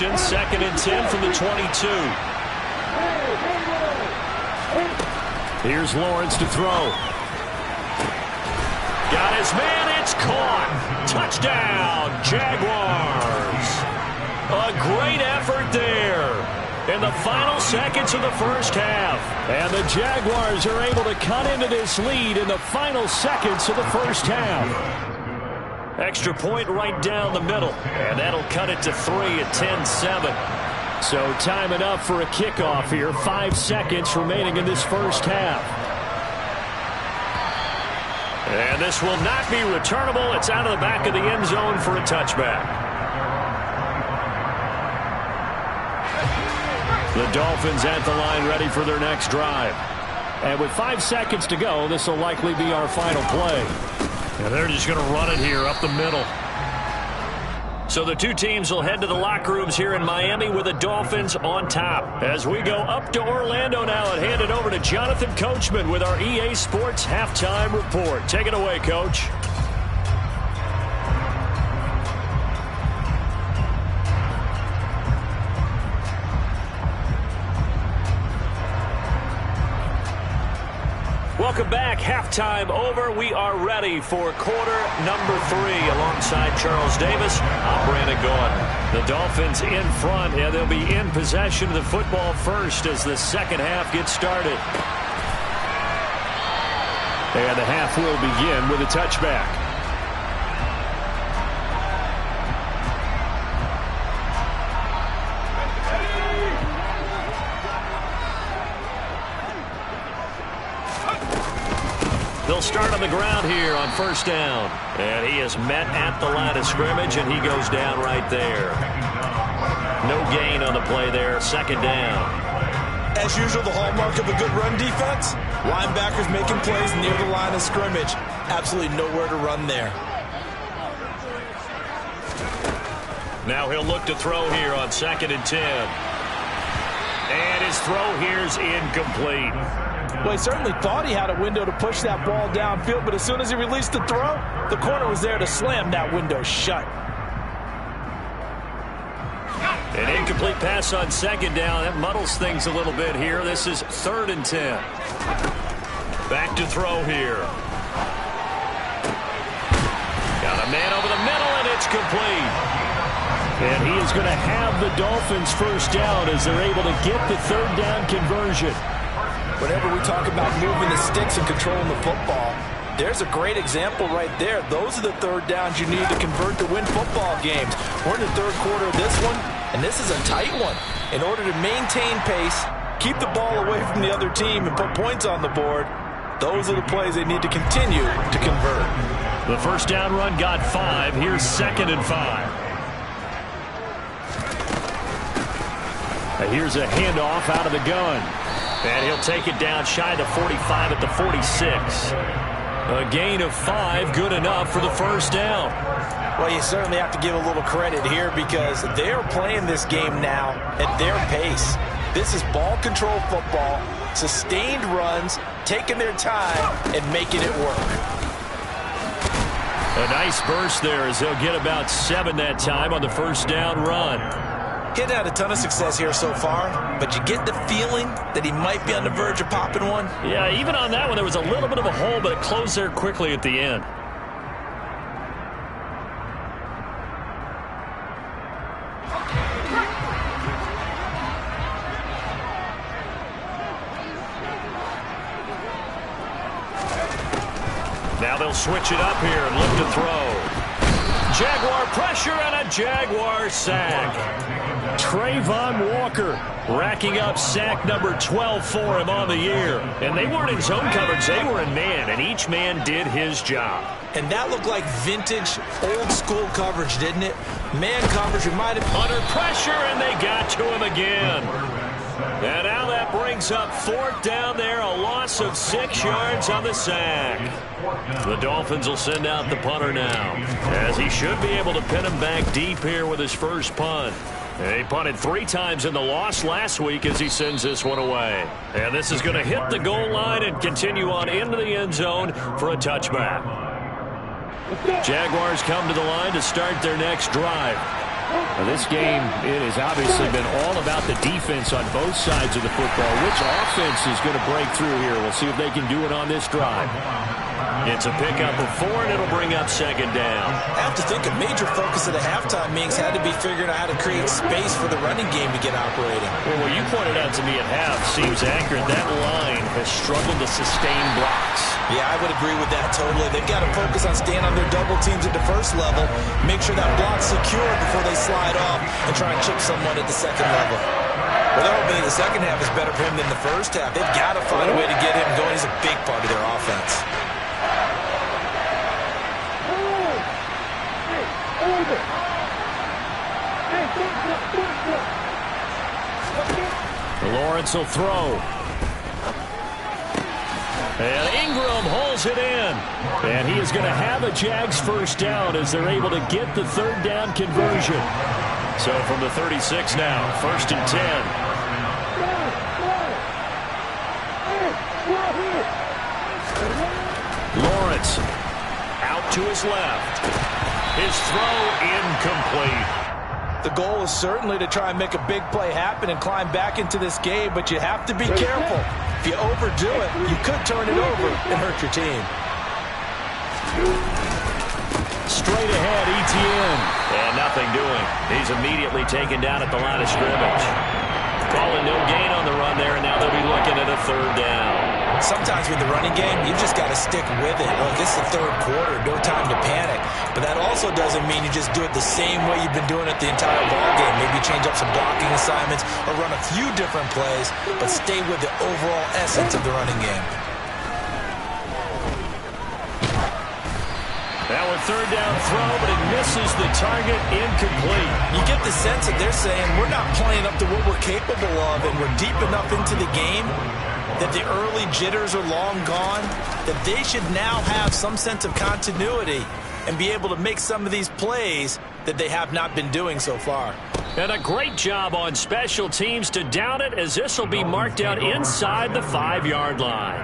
possession. 2nd and 10 from the 22. Here's Lawrence to throw. Got his man. It's caught. Touchdown, Jaguars. A great effort there in the final seconds of the first half. And the Jaguars are able to cut into this lead in the final seconds of the first half. Extra point right down the middle. And that'll cut it to 3 at 10-7. So time enough for a kickoff here. 5 seconds remaining in this first half. And this will not be returnable. It's out of the back of the end zone for a touchback. The Dolphins at the line ready for their next drive. And with 5 seconds to go, this will likely be our final play. And they're just going to run it here up the middle. So the two teams will head to the locker rooms here in Miami with the Dolphins on top. As we go up to Orlando now and hand it over to Jonathan Coachman with our EA Sports Halftime Report. Take it away, Coach. Welcome back. Halftime over. We are ready for quarter number 3 alongside Charles Davis. I'm Brandon Gaudin. The Dolphins in front, and they'll be in possession of the football first as the second half gets started. And the half will begin with a touchback. They'll start on the ground here on first down. And he is met at the line of scrimmage, and he goes down right there. No gain on the play there. 2nd down. As usual, the hallmark of a good run defense, linebackers making plays near the line of scrimmage. Absolutely nowhere to run there. Now he'll look to throw here on 2nd and 10. And his throw here's incomplete. Well, he certainly thought he had a window to push that ball downfield, but as soon as he released the throw, the corner was there to slam that window shut. An incomplete pass on 2nd down. That muddles things a little bit here. This is 3rd and 10. Back to throw here. Got a man over the middle, and it's complete. And he is going to have the Dolphins first down as they're able to get the 3rd down conversion. Whenever we talk about moving the sticks and controlling the football, there's a great example right there. Those are the 3rd downs you need to convert to win football games. We're in the 3rd quarter of this one, and this is a tight one. In order to maintain pace, keep the ball away from the other team, and put points on the board, those are the plays they need to continue to convert. The first down run got 5. Here's 2nd and 5. Here's a handoff out of the gun. And he'll take it down shy of the 45 at the 46. A gain of 5, good enough for the first down. Well, you certainly have to give a little credit here because they're playing this game now at their pace. This is ball control football, sustained runs, taking their time, and making it work. A nice burst there as he'll get about 7 that time on the first down run. He hadn't had a ton of success here so far, but you get the feeling that he might be on the verge of popping one. Yeah, even on that one, there was a little bit of a hole, but it closed there quickly at the end. Now they'll switch it up here and look to throw. Jaguar pressure and a Jaguar sack. Trayvon Walker racking up sack number 12 for him on the year. And they weren't in zone coverage, they were in man, and each man did his job. And that looked like vintage, old-school coverage, didn't it? Man coverage reminded... Under pressure, and they got to him again. And now that brings up 4th down there, a loss of 6 yards on the sack. The Dolphins will send out the punter now, as he should be able to pin him back deep here with his first punt. And he punted 3 times in the loss last week as he sends this one away. And this is going to hit the goal line and continue on into the end zone for a touchback. Jaguars come to the line to start their next drive. This game, it has obviously been all about the defense on both sides of the football. Which offense is going to break through here? We'll see if they can do it on this drive. It's a pickup of 4, and it'll bring up second down. I have to think a major focus of the halftime meetings had to be figuring out how to create space for the running game to get operating. Well, what you pointed out to me at half seems accurate. That line has struggled to sustain blocks. Yeah, I would agree with that totally. They've got to focus on staying on their double teams at the first level, make sure that block's secure before they slide off and try and chip someone at the second level. Well, they're hoping the second half is better for him than the first half. They've got to find a way to get him going. He's a big part of their offense. Lawrence will throw. And Ingram holds it in. And he is going to have a Jags first down as they're able to get the third down conversion. So from the 36 now, 1st and 10. Lawrence out to his left. His throw incomplete. The goal is certainly to try and make a big play happen and climb back into this game, but you have to be careful. If you overdo it, you could turn it over and hurt your team. Straight ahead, Etienne. And nothing doing. He's immediately taken down at the line of scrimmage. Calling no gain on the run there, and now they'll be looking at a third down. Sometimes with the running game, you've just got to stick with it. Look, it's the third quarter, no time to panic. But that also doesn't mean you just do it the same way you've been doing it the entire ball game. Maybe change up some blocking assignments or run a few different plays, but stay with the overall essence of the running game. Now a third down throw, but it misses the target, incomplete. You get the sense that they're saying we're not playing up to what we're capable of, and we're deep enough into the game that the early jitters are long gone, that they should now have some sense of continuity and be able to make some of these plays that they have not been doing so far. And a great job on special teams to down it, as this will be marked out inside the 5-yard line.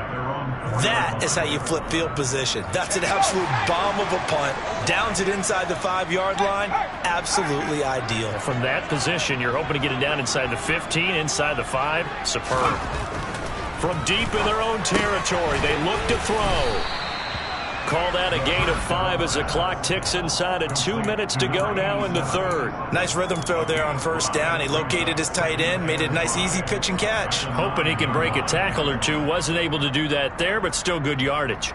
That is how you flip field position. That's an absolute bomb of a punt. Downs it inside the 5-yard line. Absolutely ideal. From that position, you're hoping to get it down inside the 15, inside the 5. Superb. From deep in their own territory, they look to throw. Call that a gain of 5 as the clock ticks inside of 2 minutes to go now in the third. Nice rhythm throw there on first down. He located his tight end, made it a nice easy pitch and catch. Hoping he can break a tackle or two. Wasn't able to do that there, but still good yardage.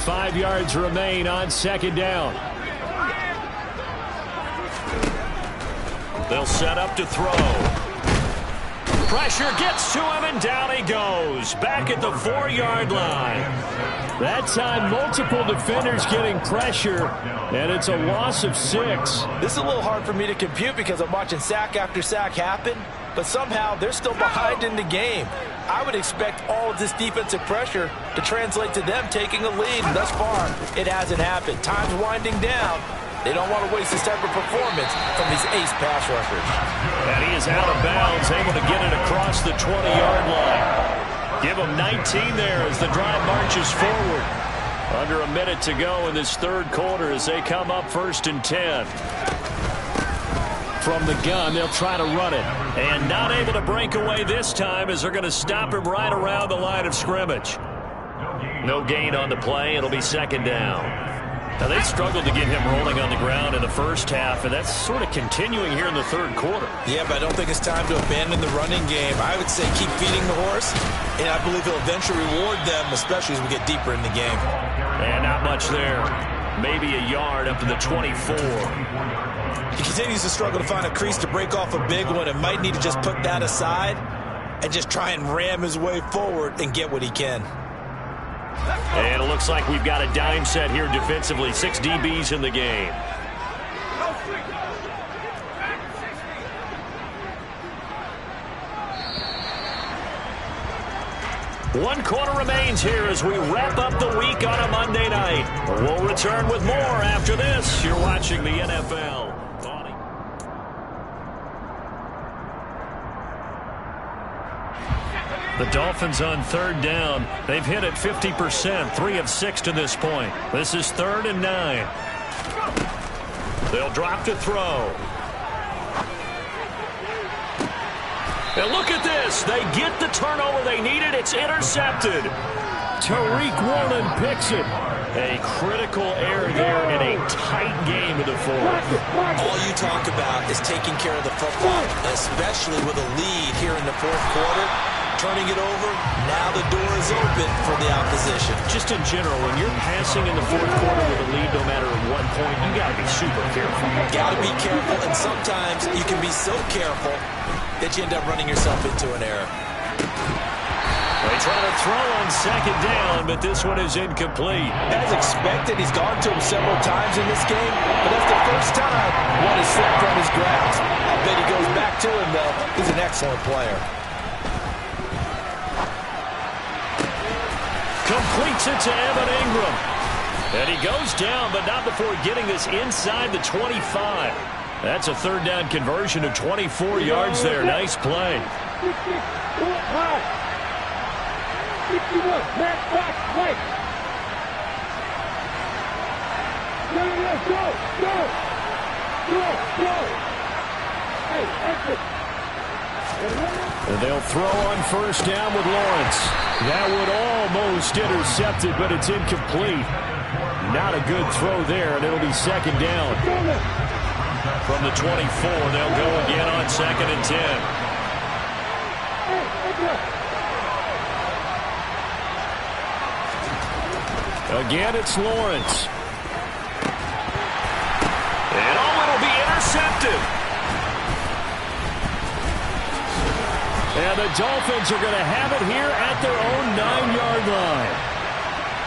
5 yards remain on second down. They'll set up to throw. Pressure gets to him, and down he goes. Back at the 4-yard line. That time, multiple defenders getting pressure, and it's a loss of 6. This is a little hard for me to compute because I'm watching sack after sack happen, but somehow they're still behind in the game. I would expect all of this defensive pressure to translate to them taking a lead, and thus far, it hasn't happened. Time's winding down. They don't want to waste this type of performance from these ace pass rushers. And he is out of bounds, able to get it across the 20-yard line. Give him 19 there as the drive marches forward. Under a minute to go in this third quarter as they come up 1st and 10. From the gun, they'll try to run it. And not able to break away this time as they're going to stop him right around the line of scrimmage. No gain on the play. It'll be second down. Now, they struggled to get him rolling on the ground in the first half, and that's sort of continuing here in the third quarter. Yeah, but I don't think it's time to abandon the running game. I would say keep feeding the horse, and I believe he'll eventually reward them, especially as we get deeper in the game. And not much there. Maybe a yard up to the 24. He continues to struggle to find a crease to break off a big one and might need to just put that aside and just try and ram his way forward and get what he can. And it looks like we've got a dime set here defensively. 6 DBs in the game. One quarter remains here as we wrap up the week on a Monday night. We'll return with more after this. You're watching the NFL. The Dolphins on third down. They've hit it 50%, 3 of 6 to this point. This is 3rd and 9. They'll drop to throw. And look at this. They get the turnover they needed. It's intercepted. Tariq Woolen picks it. A critical error there in a tight game in the fourth. All you talk about is taking care of the football, especially with a lead here in the fourth quarter. Turning it over, now the door is open for the opposition. Just in general, when you're passing in the fourth quarter with a lead, no matter at what point, you got to be super careful. Got to be careful, and sometimes you can be so careful that you end up running yourself into an error. They try to throw on second down, but this one is incomplete. As expected, he's gone to him several times in this game, but that's the first time one has slipped from his grasp. I bet he goes back to him, though. He's an excellent player. Completes it to Evan Ingram. And he goes down, but not before getting this inside the 25. That's a third down conversion of 24 yards there. Nice play. And they'll throw on first down with Lawrence. That would almost intercept it, but it's incomplete. Not a good throw there, and it'll be second down. From the 24, they'll go again on second and 10. Again, it's Lawrence. And it'll be intercepted. And the Dolphins are going to have it here at their own 9-yard line.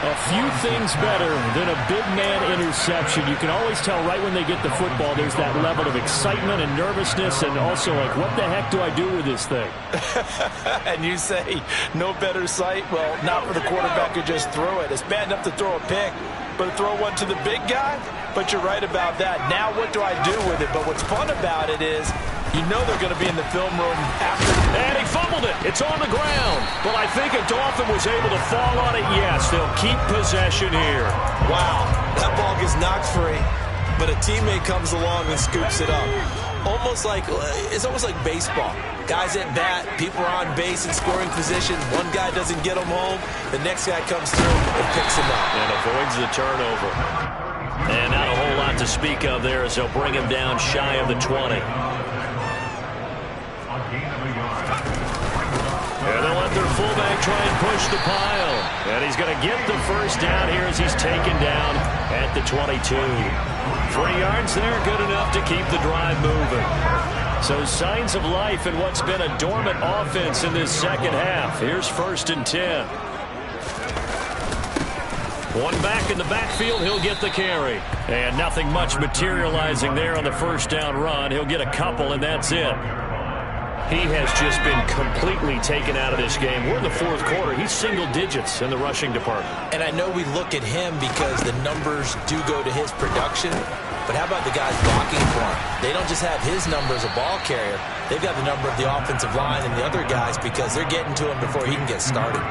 A few things better than a big man interception. You can always tell right when they get the football, there's that level of excitement and nervousness, and also like, what the heck do I do with this thing? And you say, no better sight? Well, not for the quarterback who just threw it. It's bad enough to throw a pick, but to throw one to the big guy? But you're right about that. Now what do I do with it? But what's fun about it is, you know they're going to be in the film room after. And he fumbled it. It's on the ground. But I think a Dolphin was able to fall on it. Yes, they'll keep possession here. Wow, that ball gets knocked free, but a teammate comes along and scoops it up. It's almost like baseball. Guys at bat, people are on base in scoring position. One guy doesn't get them home. The next guy comes through and picks him up. And avoids the turnover. And not a whole lot to speak of there as they'll bring him down shy of the 20. And they'll let their fullback try and push the pile. And he's going to get the first down here as he's taken down at the 22. 3 yards there, good enough to keep the drive moving. So signs of life in what's been a dormant offense in this second half. Here's first and 10. One back in the backfield, he'll get the carry. And nothing much materializing there on the first down run. He'll get a couple, and that's it. He has just been completely taken out of this game. We're in the fourth quarter. He's single digits in the rushing department. And I know we look at him because the numbers do go to his production. But how about the guys blocking for him? They don't just have his number as a ball carrier. They've got the number of the offensive line and the other guys because they're getting to him before he can get started.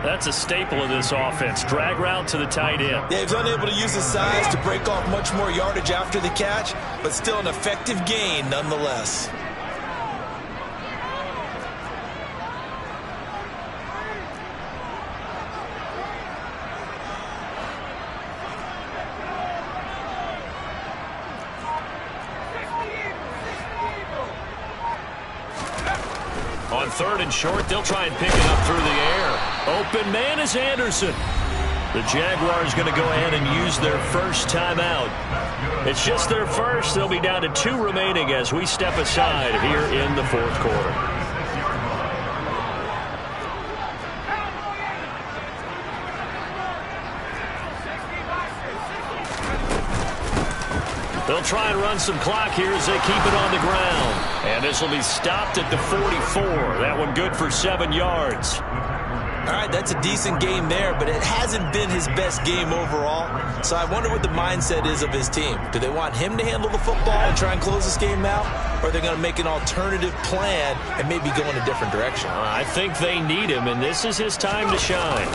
That's a staple of this offense. Drag route to the tight end. Yeah, he's unable to use his size to break off much more yardage after the catch, but still an effective gain nonetheless. On third and short, they'll try and pick it up through the air. Open man is Anderson. The Jaguars going to go ahead and use their first timeout. It's just their first. They'll be down to 2 remaining as we step aside here in the fourth quarter. They'll try and run some clock here as they keep it on the ground. And this will be stopped at the 44. That one good for 7 yards. All right, that's a decent game there, but it hasn't been his best game overall. So I wonder what the mindset is of his team. Do they want him to handle the football and try and close this game out? Or are they going to make an alternative plan and maybe go in a different direction? I think they need him, and this is his time to shine.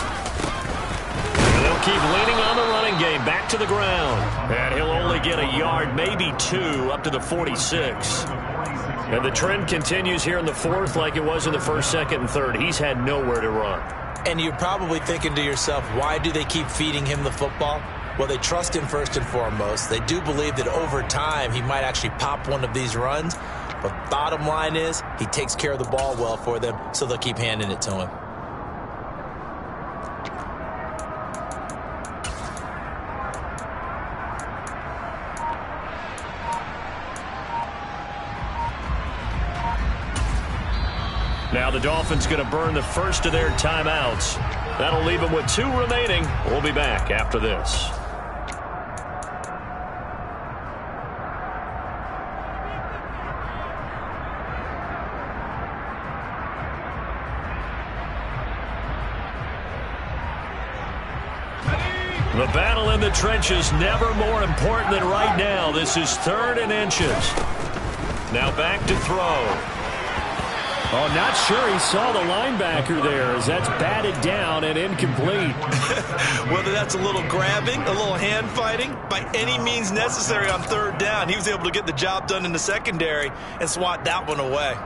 They'll keep leaning on the running game. Back to the ground. And he'll only get a yard, maybe 2, up to the 46. And the trend continues here in the fourth like it was in the first, second, and third. He's had nowhere to run. And you're probably thinking to yourself, why do they keep feeding him the football? Well, they trust him first and foremost. They do believe that over time he might actually pop one of these runs. But bottom line is he takes care of the ball well for them, so they'll keep handing it to him. Now the Dolphins going to burn the first of their timeouts. That'll leave them with 2 remaining. We'll be back after this. The battle in the trenches never more important than right now. This is 3rd and inches. Now back to throw. Oh, not sure he saw the linebacker there as that's batted down and incomplete. Whether that's a little grabbing, a little hand fighting, by any means necessary on 3rd down, he was able to get the job done in the secondary and swat that one away.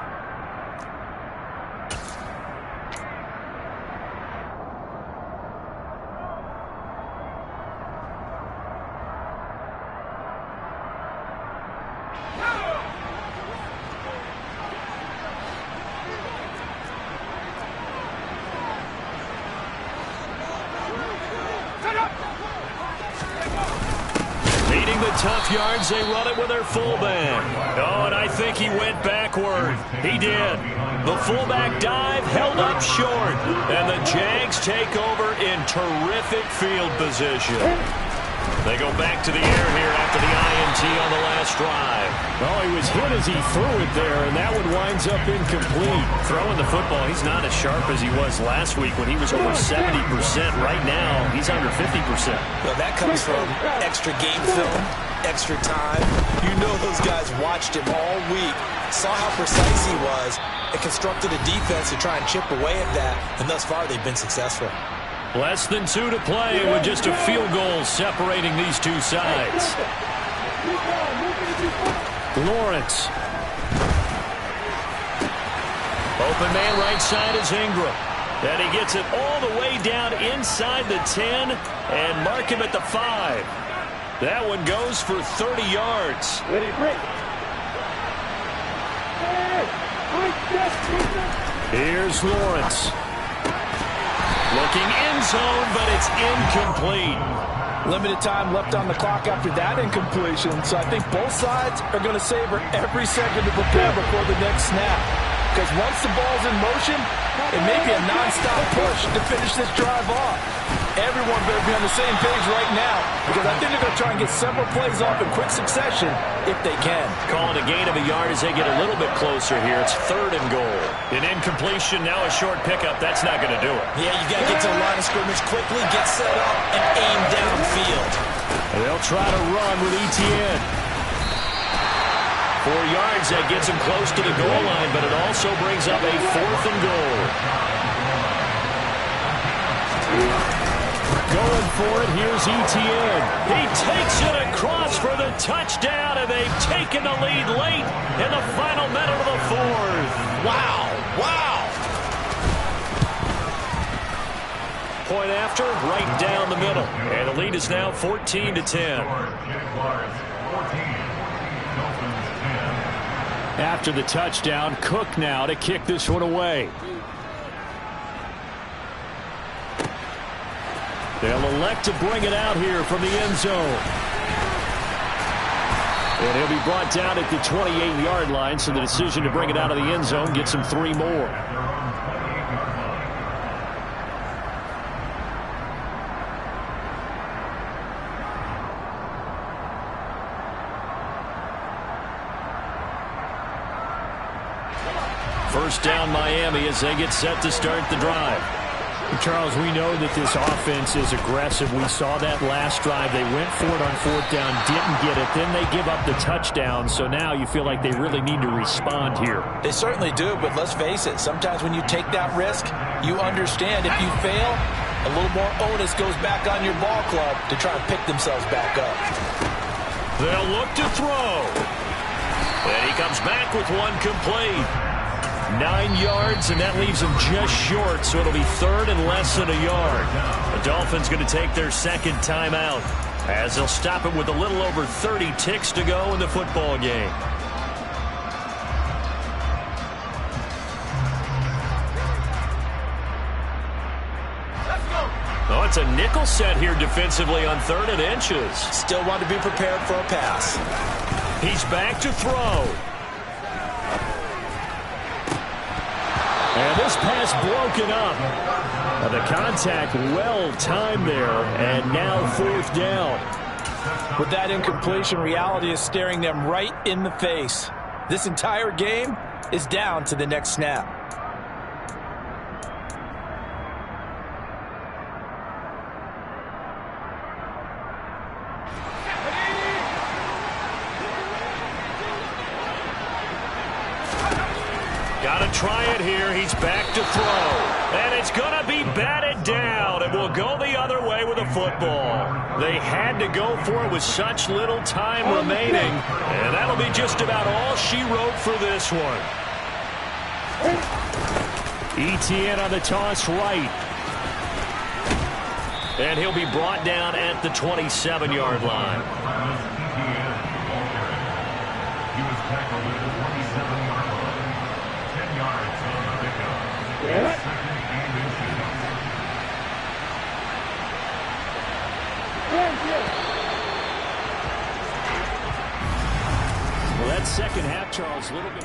Tough yards, they run it with their fullback. Oh, and I think he went backward. He did. The fullback dive held up short. And the Jags take over in terrific field position. They go back to the air here after the INT on the last drive. Oh, he was hit as he threw it there, and that one winds up incomplete. Throwing the football, he's not as sharp as he was last week when he was over 70%. Right now, he's under 50%. Well, that comes from extra game film, extra time. You know those guys watched him all week, saw how precise he was, and constructed a defense to try and chip away at that, and thus far they've been successful. Less than 2 to play with just a field goal separating these two sides. Lawrence. Open man right side is Ingram. And he gets it all the way down inside the 10 and mark him at the 5. That one goes for 30 yards. Here's Lawrence. Looking end zone, but it's incomplete. Limited time left on the clock after that incompletion, so I think both sides are going to savor every second to prepare before the next snap. Because once the ball's in motion, it may be a non-stop push to finish this drive off. Everyone better be on the same page right now, because I think they're going to try and get several plays off in quick succession if they can. Calling a gain of a yard as they get a little bit closer here. It's 3rd and goal. An incompletion, now a short pickup. That's not going to do it. Yeah, you got to get to the line of scrimmage quickly, get set up, and aim downfield. They'll try to run with Etienne. 4 yards, that gets him close to the goal line, but it also brings up a 4th and goal. Going for it, here's Etienne. He takes it across for the touchdown, and they've taken the lead late in the final minute of the 4th. Wow, wow. Point after, right down the middle. And the lead is now 14-10. After the touchdown, Cook now to kick this one away. They'll elect to bring it out here from the end zone. And he'll be brought down at the 28-yard line, so the decision to bring it out of the end zone gets him 3 more. First down Miami as they get set to start the drive. Charles, we know that this offense is aggressive. We saw that last drive. They went for it on 4th down, didn't get it. Then they give up the touchdown. So now you feel like they really need to respond here. They certainly do, but let's face it. Sometimes when you take that risk, you understand if you fail, A little more onus goes back on your ball club to try and pick themselves back up. They'll look to throw. And he comes back with one complete. 9 yards, and that leaves him just short, so it'll be third and less than a yard. The Dolphins going to take their second timeout as they'll stop it with a little over 30 ticks to go in the football game. Oh, it's a nickel set here defensively on 3rd and inches. Still want to be prepared for a pass. He's back to throw. And this pass broken up. The contact well timed there, and now 4th down. With that incompletion, reality is staring them right in the face. This entire game is down to the next snap. Got to try it here. He's back to throw. And it's going to be batted down. And will go the other way with the football. They had to go for it with such little time remaining. And that'll be just about all she wrote for this one. ETN on the toss right. And he'll be brought down at the 27-yard line. He was tackled at the 27-yard line. 10 yards on the pickup. Second and inches. Well, that second half, Charles, a little bit.